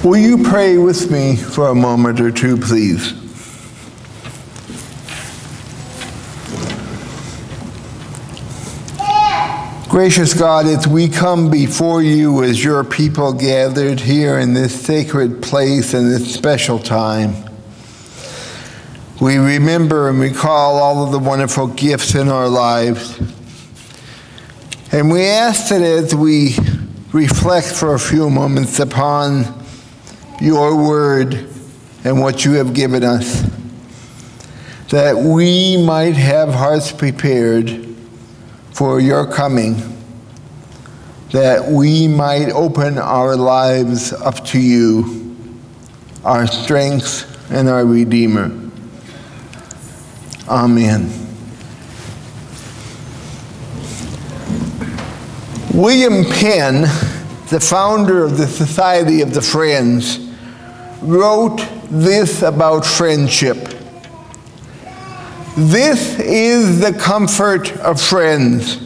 Will you pray with me for a moment or two, please? Gracious God, as we come before you as your people gathered here in this sacred place and this special time, we remember and recall all of the wonderful gifts in our lives. And we ask that as we reflect for a few moments upon your word and what you have given us, that we might have hearts prepared for your coming, that we might open our lives up to you, our strength and our Redeemer. Amen. William Penn, the founder of the Society of the Friends, wrote this about friendship. This is the comfort of friends,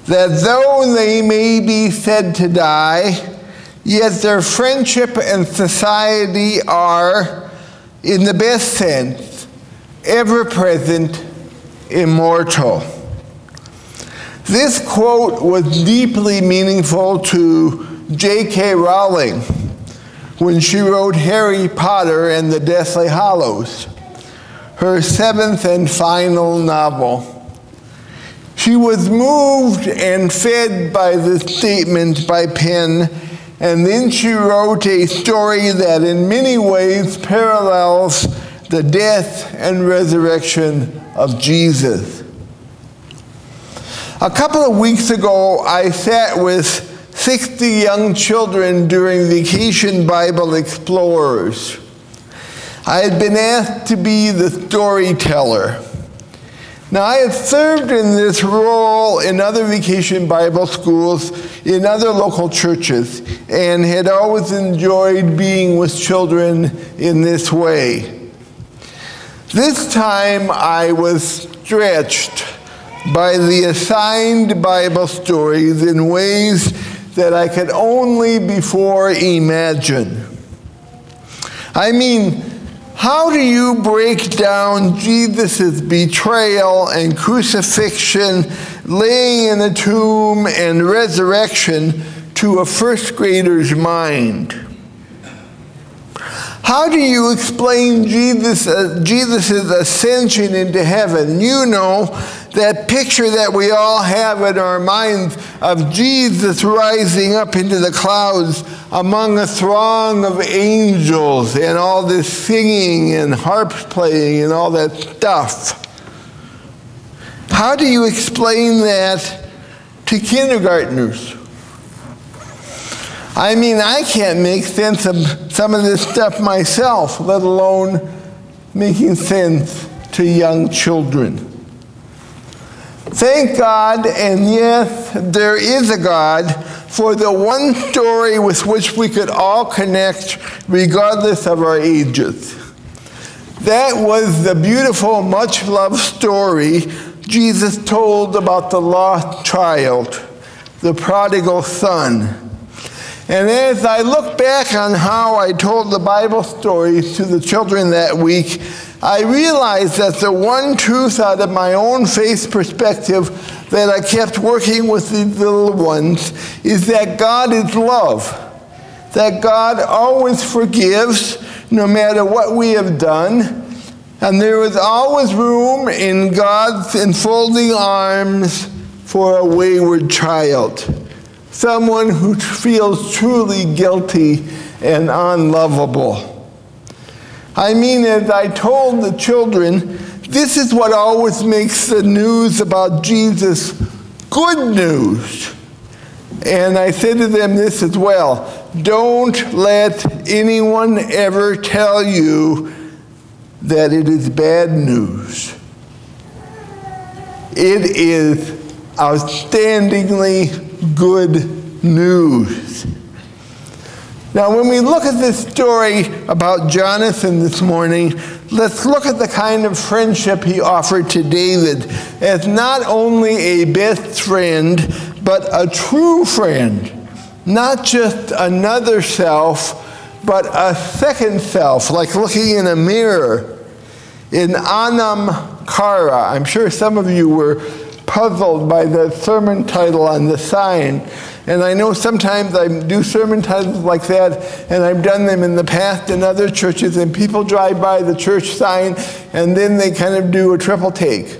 that though they may be said to die, yet their friendship and society are, in the best sense, ever-present, immortal. This quote was deeply meaningful to J.K. Rowling when she wrote Harry Potter and the Deathly Hallows, her 7th and final novel. She was moved and fed by this statement by Penn, and then she wrote a story that in many ways parallels the death and resurrection of Jesus. A couple of weeks ago, I sat with 60 young children during Vacation Bible Explorers. I had been asked to be the storyteller. Now, I had served in this role in other Vacation Bible schools, in other local churches, and had always enjoyed being with children in this way. This time, I was stretched by the assigned Bible stories in ways that I could only before imagine. I mean, how do you break down Jesus' betrayal and crucifixion, laying in a tomb, and resurrection to a first grader's mind? How do you explain Jesus' ascension into heaven? You know, that picture that we all have in our minds of Jesus rising up into the clouds among a throng of angels and all this singing and harps playing and all that stuff. How do you explain that to kindergartners? I mean, I can't make sense of some of this stuff myself, let alone making sense to young children. Thank God, and yes, there is a God, for the one story with which we could all connect regardless of our ages. That was the beautiful, much-loved story Jesus told about the lost child, the prodigal son. And as I look back on how I told the Bible stories to the children that week, I realized that the one truth out of my own faith perspective that I kept working with these little ones is that God is love, that God always forgives no matter what we have done, and there is always room in God's enfolding arms for a wayward child, someone who feels truly guilty and unlovable. I mean, as I told the children, this is what always makes the news about Jesus good news. And I said to them this as well: don't let anyone ever tell you that it is bad news. It is outstandingly good news. Now, when we look at this story about Jonathan this morning, let's look at the kind of friendship he offered to David as not only a best friend, but a true friend, not just another self, but a second self, like looking in a mirror, in anam kara. I'm sure some of you were puzzled by the sermon title on the sign. And I know sometimes I do sermon titles like that, and I've done them in the past in other churches, and people drive by the church sign, and then they kind of do a triple take.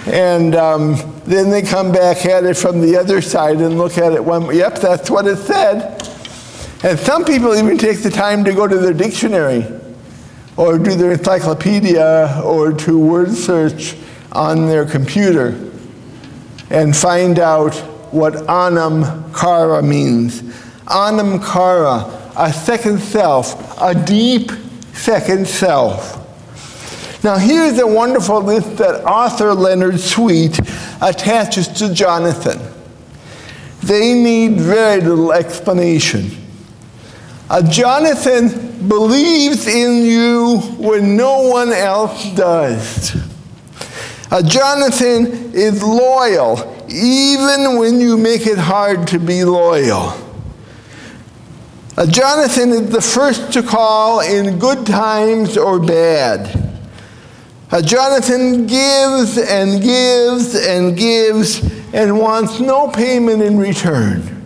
And then they come back at it from the other side and look at it yep, that's what it said. And some people even take the time to go to their dictionary, or do their encyclopedia, or to word search on their computer, and find out what anam kara means. Anam kara, a second self, a deep second self. Now here's a wonderful list that author Leonard Sweet attaches to Jonathan. They need very little explanation. Jonathan believes in you when no one else does. Jonathan is loyal, even when you make it hard to be loyal. Jonathan is the first to call in good times or bad. Jonathan gives and gives and gives and wants no payment in return.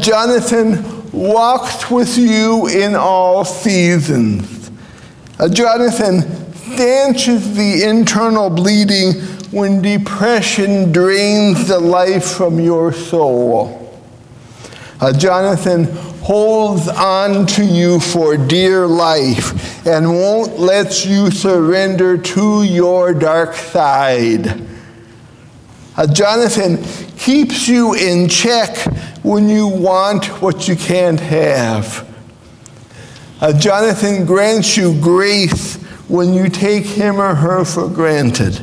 Jonathan walks with you in all seasons. Jonathan stanches the internal bleeding when depression drains the life from your soul. Jonathan holds on to you for dear life and won't let you surrender to your dark side. Jonathan keeps you in check when you want what you can't have. Jonathan grants you grace when you take him or her for granted.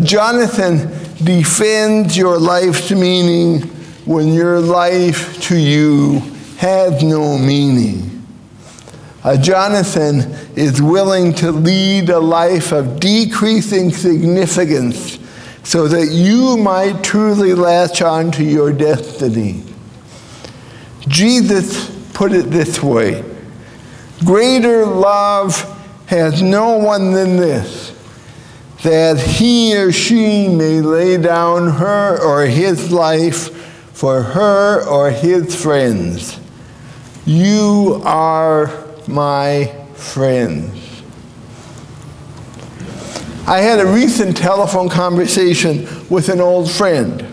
Jonathan defends your life's meaning when your life to you has no meaning. Jonathan is willing to lead a life of decreasing significance so that you might truly latch on to your destiny. Jesus put it this way: greater love has no one than this, that he or she may lay down her or his life for her or his friends. You are my friends. I had a recent telephone conversation with an old friend,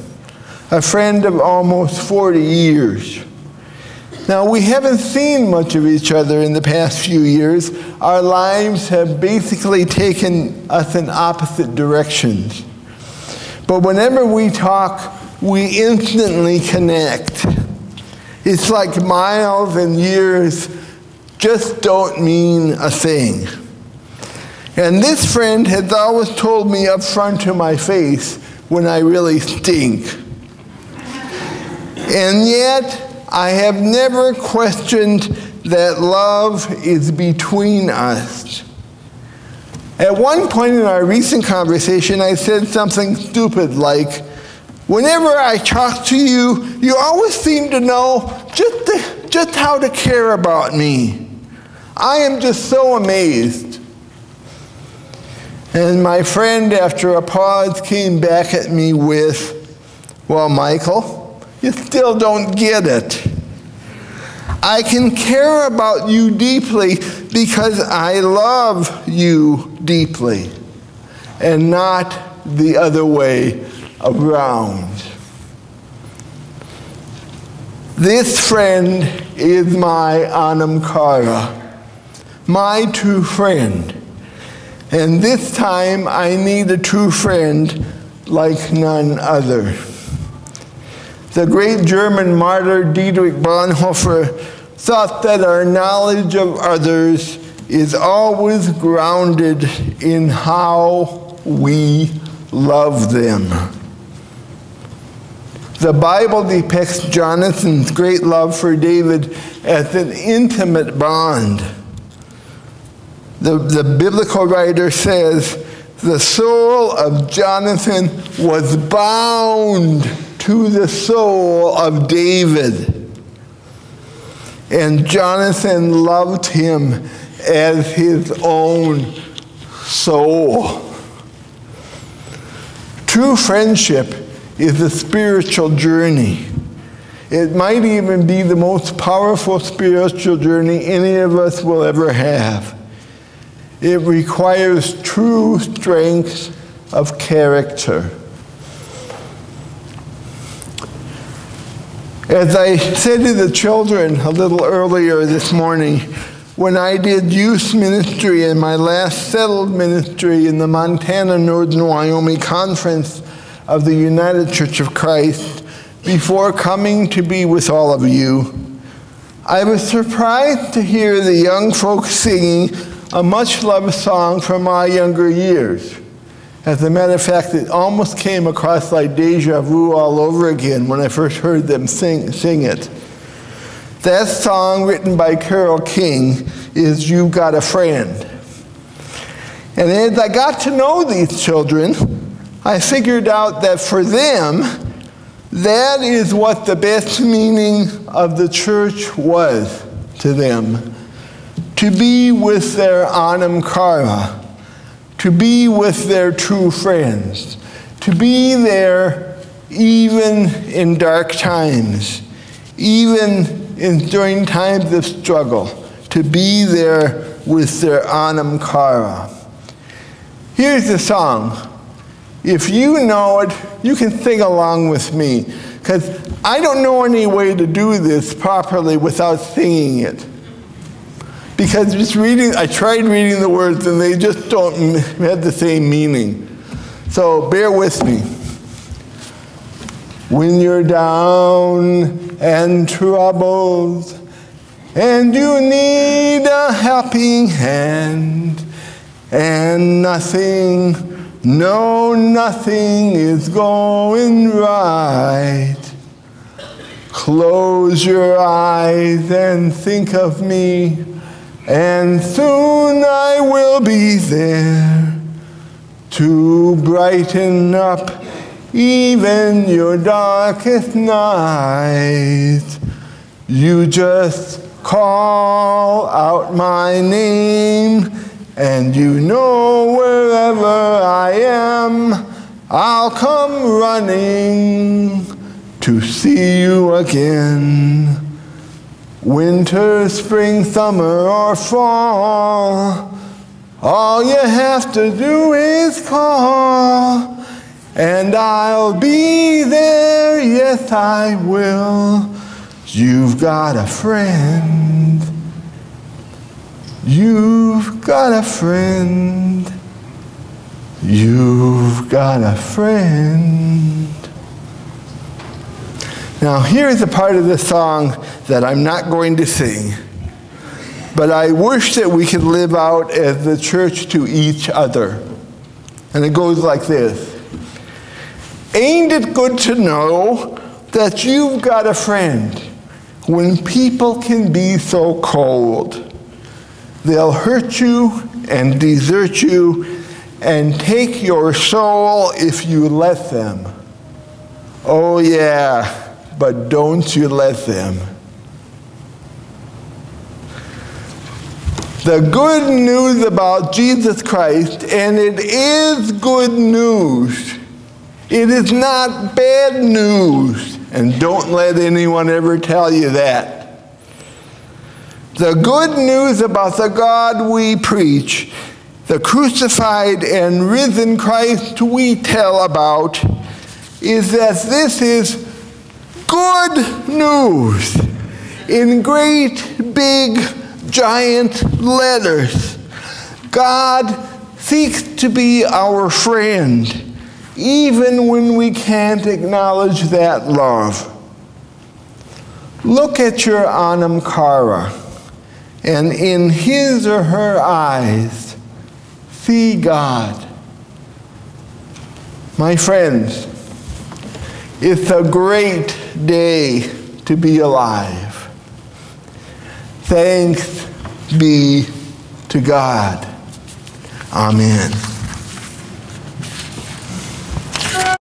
a friend of almost 40 years. Now, we haven't seen much of each other in the past few years. Our lives have basically taken us in opposite directions. But whenever we talk, we instantly connect. It's like miles and years just don't mean a thing. And this friend has always told me up front to my face when I really stink. And yet, I have never questioned that love is between us. At one point in our recent conversation, I said something stupid like, whenever I talk to you, you always seem to know just how to care about me. I am just so amazed. And my friend, after a pause, came back at me with, well, Michael, you still don't get it. I can care about you deeply because I love you deeply, and not the other way around. This friend is my anam kara, my true friend. And this time I need a true friend like none other. The great German martyr Dietrich Bonhoeffer thought that our knowledge of others is always grounded in how we love them. The Bible depicts Jonathan's great love for David as an intimate bond. The biblical writer says, the soul of Jonathan was bound to the soul of David. and Jonathan loved him as his own soul. True friendship is a spiritual journey. It might even be the most powerful spiritual journey any of us will ever have. It requires true strength of character. As I said to the children a little earlier this morning, when I did youth ministry in my last settled ministry in the Montana Northern Wyoming Conference of the United Church of Christ, before coming to be with all of you, I was surprised to hear the young folks singing a much-loved song from my younger years. As a matter of fact, it almost came across like deja vu all over again when I first heard them sing it. That song, written by Carole King, is "You've Got a Friend." And as I got to know these children, I figured out that for them, that is what the best meaning of the church was to them. To be with their anam cara, to be with their true friends, to be there even in dark times, even during times of struggle, to be there with their anam cara. Here's the song. If you know it, you can sing along with me, because I don't know any way to do this properly without singing it. Because just reading, I tried reading the words and they just don't have the same meaning. So bear with me. When you're down and troubled and you need a helping hand and nothing is going right, close your eyes and think of me, and soon I will be there to brighten up even your darkest night. You just call out my name, and you know wherever I am, I'll come running to see you again. Winter, spring, summer, or fall, all you have to do is call, and I'll be there, yes I will. You've got a friend. You've got a friend. You've got a friend. Now here's a part of the song that I'm not going to sing, but I wish that we could live out as the church to each other. And it goes like this. Ain't it good to know that you've got a friend when people can be so cold? They'll hurt you and desert you and take your soul if you let them. Oh yeah, but don't you let them. The good news about Jesus Christ, and it is good news. It is not bad news, and don't let anyone ever tell you that. The good news about the God we preach, the crucified and risen Christ we tell about, is that this is good news in great, big, giant letters. God seeks to be our friend, even when we can't acknowledge that love. Look at your anam cara, and in his or her eyes, see God. My friends, it's a great day to be alive. Thanks be to God. Amen.